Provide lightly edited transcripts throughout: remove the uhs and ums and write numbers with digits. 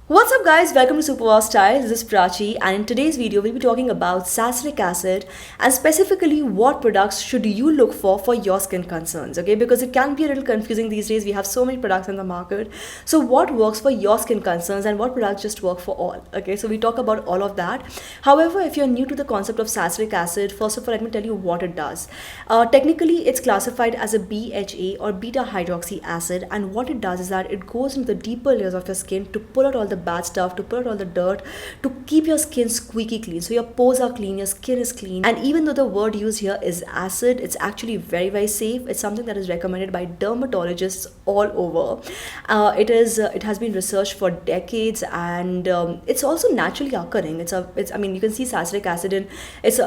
What's up guys, welcome to SuperWowStyle. This is Prachi and in today's video we'll be talking about salicylic acid and specifically what products should you look for your skin concerns, okay? Because it can be a little confusing these days. We have so many products in the market. So what works for your skin concerns and what products just work for all, okay? So we talk about all of that. However, if you're new to the concept of salicylic acid, first of all, let me tell you what it does. Technically, it's classified as a BHA or beta hydroxy acid, and what it does is that it goes into the deeper layers of your skin to pull out all the bad stuff, to pull out all the dirt, to keep your skin squeaky clean. So your pores are clean, your skin is clean. And even though the word used here is acid, it's actually very, very safe. It's something that is recommended by dermatologists all over. It has been researched for decades, and it's also naturally occurring. I mean, you can see salicylic acid in it's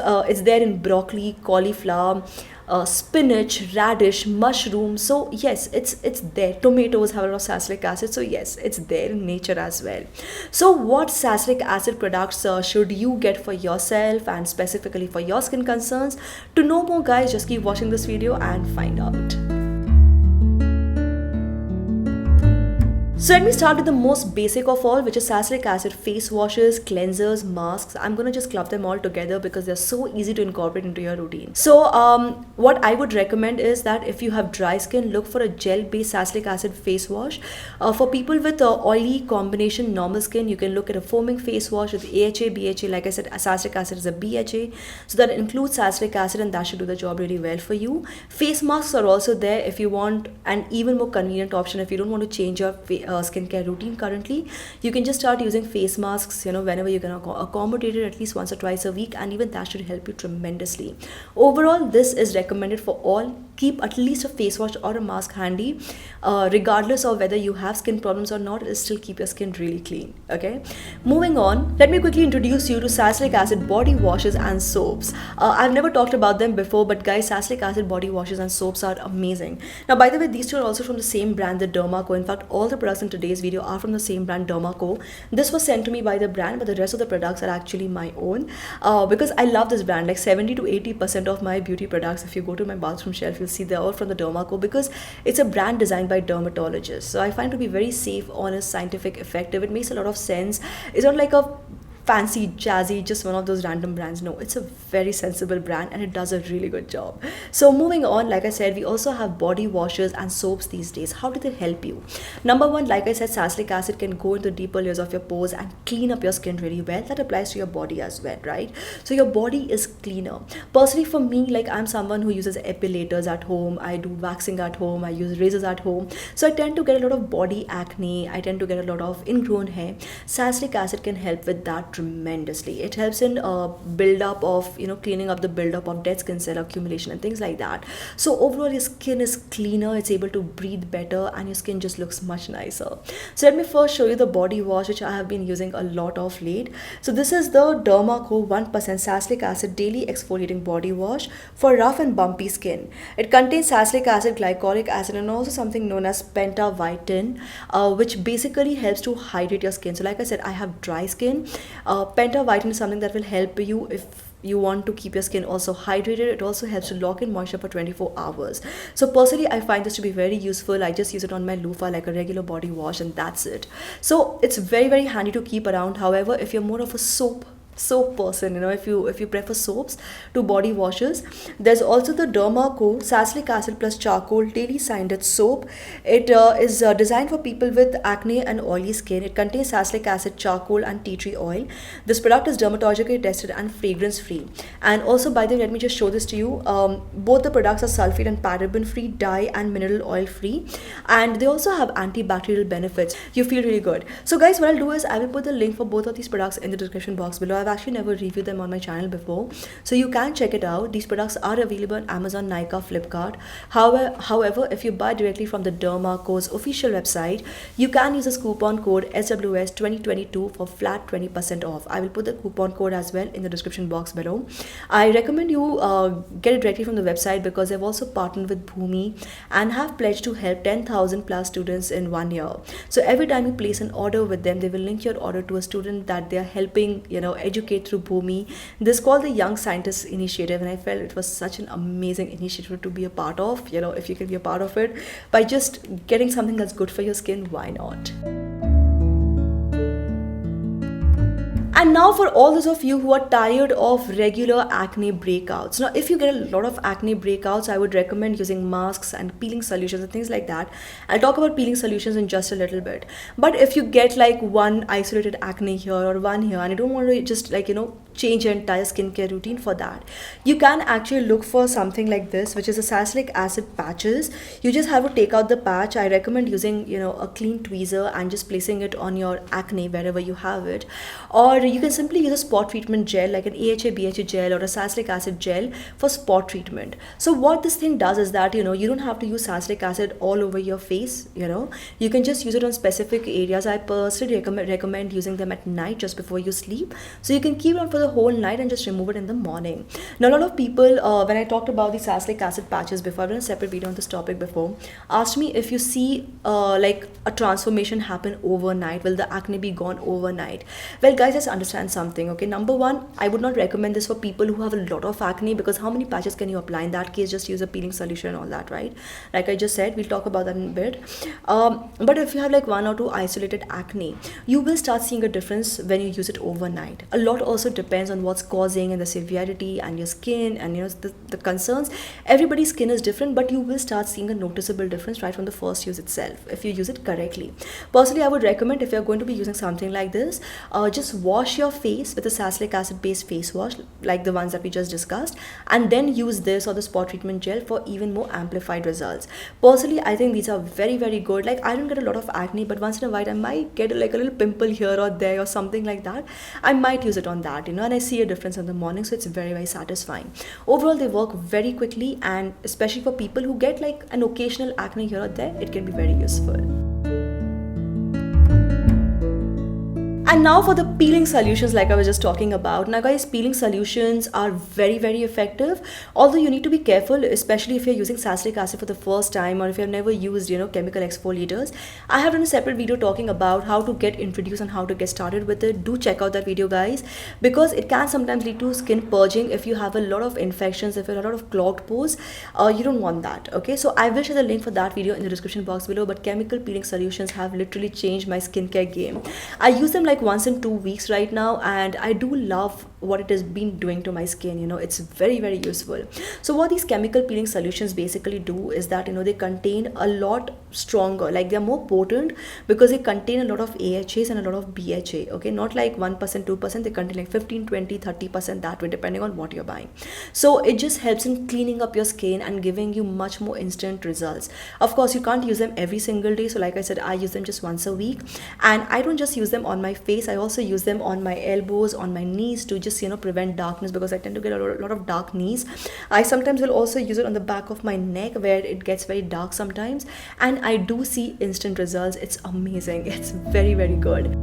there in broccoli, cauliflower, spinach, radish, mushroom. So yes, it's there. Tomatoes have a lot of salicylic acid, so yes, it's there in nature as well. So what salicylic acid products should you get for yourself and specifically for your skin concerns? To know more guys, just keep watching this video and find out. So let me start with the most basic of all, which is salicylic acid face washes, cleansers, masks. I'm gonna just club them all together because they're so easy to incorporate into your routine. So what I would recommend is that if you have dry skin, look for a gel-based salicylic acid face wash. For people with oily combination normal skin, you can look at a foaming face wash with AHA, BHA. Like I said, salicylic acid is a BHA, so that includes salicylic acid, and that should do the job really well for you. Face masks are also there if you want an even more convenient option. If you don't want to change your skincare routine currently, you can just start using face masks, whenever you're going to accommodate it at least once or twice a week, and even that should help you tremendously. Overall, this is recommended for all. Keep at least a face wash or a mask handy, regardless of whether you have skin problems or not. It'll still keep your skin really clean. Okay, moving on, let me quickly introduce you to salicylic acid body washes and soaps. I've never talked about them before, but guys, salicylic acid body washes and soaps are amazing. Now, by the way, these two are also from the same brand, the Dermaco. In fact, all the products in today's video are from the same brand, Dermaco. This was sent to me by the brand, but the rest of the products are actually my own, because I love this brand. Like 70 to 80% of my beauty products, if you go to my bathroom shelf, you'll see they're all from the Dermaco because it's a brand designed by dermatologists. So I find it to be very safe, honest, scientific, effective. It makes a lot of sense. It's not like a fancy, jazzy, just one of those random brands. No, it's a very sensible brand and it does a really good job. So moving on, like I said, we also have body washes and soaps these days. How do they help you? Number one, like I said, salicylic acid can go into deeper layers of your pores and clean up your skin really well. That applies to your body as well, right? So your body is cleaner. Personally, for me, like I'm someone who uses epilators at home. I do waxing at home. I use razors at home. So I tend to get a lot of body acne. I tend to get a lot of ingrown hair. Salicylic acid can help with that tremendously. It helps in build-up of, cleaning up the build-up of dead skin cell accumulation and things like that. So overall, your skin is cleaner, it's able to breathe better, and your skin just looks much nicer. So let me first show you the body wash, which I have been using a lot of late. So this is the Dermaco 1% salicylic acid daily exfoliating body wash for rough and bumpy skin. It contains salicylic acid, glycolic acid, and also something known as pentavitin, which basically helps to hydrate your skin. So like I said, I have dry skin. Pentavitin is something that will help you if you want to keep your skin also hydrated. It also helps to lock in moisture for 24 hours. So personally, I find this to be very useful. I just use it on my loofah like a regular body wash, and that's it. So it's very, very handy to keep around. However, if you're more of a soap person, if you prefer soaps to body washes, there's also the Dermaco salicylic acid plus charcoal daily scented soap. It is designed for people with acne and oily skin. It contains salicylic acid, charcoal, and tea tree oil. This product is dermatologically tested and fragrance free. And also, by the way, let me just show this to you. Both the products are sulfate and paraben free, dye and mineral oil free, and they also have antibacterial benefits. You feel really good. So guys, what I'll do is I will put the link for both of these products in the description box below. I've actually never reviewed them on my channel before, so you can check it out. These products are available on Amazon, Nykaa, Flipkart. However, if you buy directly from the Dermaco's official website, you can use this coupon code SWS2022 for flat 20% off. I will put the coupon code as well in the description box below. I recommend you get it directly from the website because they've also partnered with Bhumi and have pledged to help 10,000 plus students in 1 year. So every time you place an order with them, they will link your order to a student that they are helping, educate through Bhumi. This is called the Young Scientists Initiative, and I felt it was such an amazing initiative to be a part of. If you can be a part of it by just getting something that's good for your skin, why not? And now for all those of you who are tired of regular acne breakouts. Now, if you get a lot of acne breakouts, I would recommend using masks and peeling solutions and things like that. I'll talk about peeling solutions in just a little bit. But if you get like one isolated acne here or one here, and you don't want to just like, change your entire skincare routine for that, you can actually look for something like this, which is a salicylic acid patches. You just have to take out the patch. I recommend using, a clean tweezer and just placing it on your acne wherever you have it. Or you can simply use a spot treatment gel like an AHA BHA gel or a salicylic acid gel for spot treatment. So what this thing does is that, you don't have to use salicylic acid all over your face. You can just use it on specific areas. I personally recommend using them at night just before you sleep, so you can keep it on for the whole night and just remove it in the morning. Now, a lot of people, when I talked about the salicylic acid patches before, I've done a separate video on this topic before, asked me if you see like a transformation happen overnight, will the acne be gone overnight? Well guys, let's understand something, okay? Number one, I would not recommend this for people who have a lot of acne, because how many patches can you apply? In that case, just use a peeling solution and all that, right? Like I just said, we'll talk about that in a bit. But if you have like one or two isolated acne, you will start seeing a difference when you use it overnight. A lot also depends on what's causing and the severity and your skin and the concerns. Everybody's skin is different, but you will start seeing a noticeable difference right from the first use itself if you use it correctly. Personally, I would recommend, if you're going to be using something like this, just wash your face with a salicylic acid based face wash like the ones that we just discussed, and then use this or the spot treatment gel for even more amplified results. Personally, I think these are very, very good. Like, I don't get a lot of acne, but once in a while I might get like a little pimple here or there or something like that. I might use it on that, and I see a difference in the morning, so it's very, very satisfying. Overall, they work very quickly, and especially for people who get like an occasional acne here or there, it can be very useful. And now for the peeling solutions, like I was just talking about. Now guys, peeling solutions are very, very effective, although you need to be careful, especially if you're using salicylic acid for the first time, or if you've never used, chemical exfoliators. I have done a separate video talking about how to get introduced and how to get started with it. Do check out that video, guys, because it can sometimes lead to skin purging if you have a lot of infections, if you have a lot of clogged pores. You don't want that, okay? So I will share the link for that video in the description box below. But chemical peeling solutions have literally changed my skincare game. I use them like once in 2 weeks right now, and I do love what it has been doing to my skin. It's very, very useful. So what these chemical peeling solutions basically do is that, they contain a lot stronger, like they're more potent, because they contain a lot of AHAs and a lot of BHA, okay? Not like 1%, 2%, they contain like 15, 20, 30% that way, depending on what you're buying. So it just helps in cleaning up your skin and giving you much more instant results. Of course, you can't use them every single day. So like I said, I use them just once a week, and I don't just use them on my face. I also use them on my elbows, on my knees, to just prevent darkness, because I tend to get a lot of dark knees. I sometimes will also use it on the back of my neck where it gets very dark sometimes, and I do see instant results. It's amazing. It's very, very good.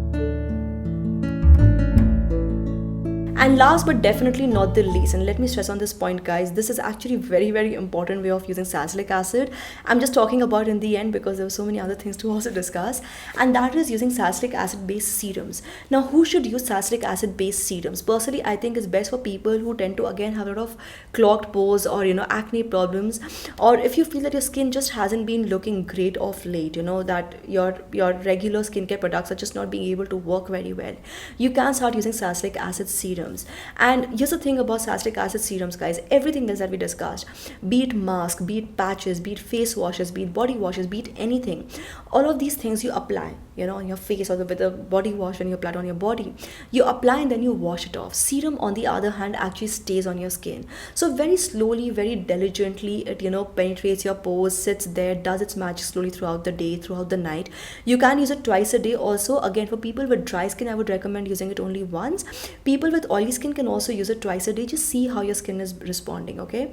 And last but definitely not the least, and let me stress on this point, guys, this is actually very, very important way of using salicylic acid. I'm just talking about in the end because there were so many other things to also discuss, and that is using salicylic acid based serums. Now, who should use salicylic acid based serums? Personally, I think it's best for people who tend to again have a lot of clogged pores or acne problems, or if you feel that your skin just hasn't been looking great of late, that your regular skincare products are just not being able to work very well. You can start using salicylic acid serums. And here's the thing about salicylic acid serums, guys. Everything else that we discussed, be it mask, be it patches, be it face washes, be it body washes, be it anything, all of these things you apply, on your face, or with the body wash when you apply it on your body. You apply and then you wash it off. Serum, on the other hand, actually stays on your skin. So very slowly, very diligently, it penetrates your pores, sits there, does its magic slowly throughout the day, throughout the night. You can use it twice a day also. Again, for people with dry skin, I would recommend using it only once. People with oily skin can also use it twice a day. Just see how your skin is responding, okay?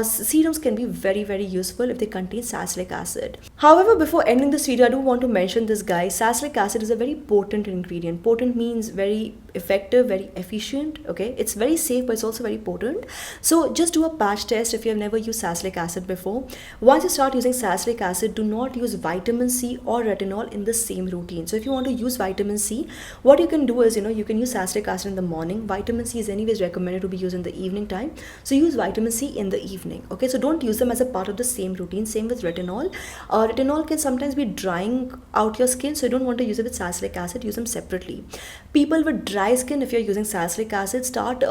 Serums can be very, very useful if they contain salicylic acid. However, before ending this video, I do want to mention this, guys. Salicylic acid is a very potent ingredient. Potent means very effective, very efficient, okay? It's very safe, but it's also very potent. So just do a patch test if you have never used salicylic acid before. Once you start using salicylic acid, do not use vitamin C or retinol in the same routine. So if you want to use vitamin C, what you can do is, you can use salicylic acid in the morning. Vitamin C is anyways recommended to be used in the evening time. So use vitamin C in the evening, okay? So don't use them as a part of the same routine. Same with retinol. Retinol can sometimes be drying out your skin, so you don't want to use it with salicylic acid. Use them separately. People with dry skin, if you're using salicylic acid, start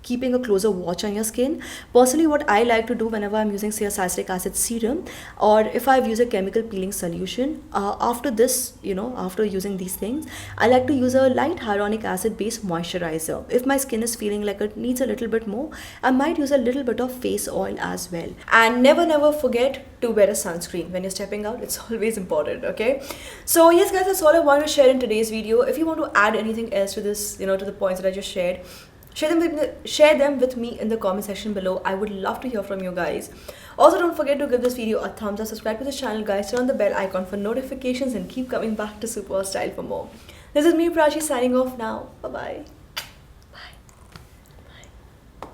keeping a closer watch on your skin. Personally, what I like to do whenever I'm using, say, a salicylic acid serum, or if I've used a chemical peeling solution, after this, after using these things, I like to use a light hyaluronic acid based moisturizer. If my skin is feeling like it needs a little bit more, I might use a little bit of face oil as well. And never forget to wear a sunscreen when you're stepping out. It's always important, okay? So yes guys, that's all I wanted to share in today's video. If you want to add anything else to this, to the points that I just shared, share them with me in the comment section below. I would love to hear from you guys. Also, don't forget to give this video a thumbs up, subscribe to this channel guys, turn on the bell icon for notifications, and keep coming back to SuperWowStyle for more. This is me, Prachi, signing off now. Bye bye.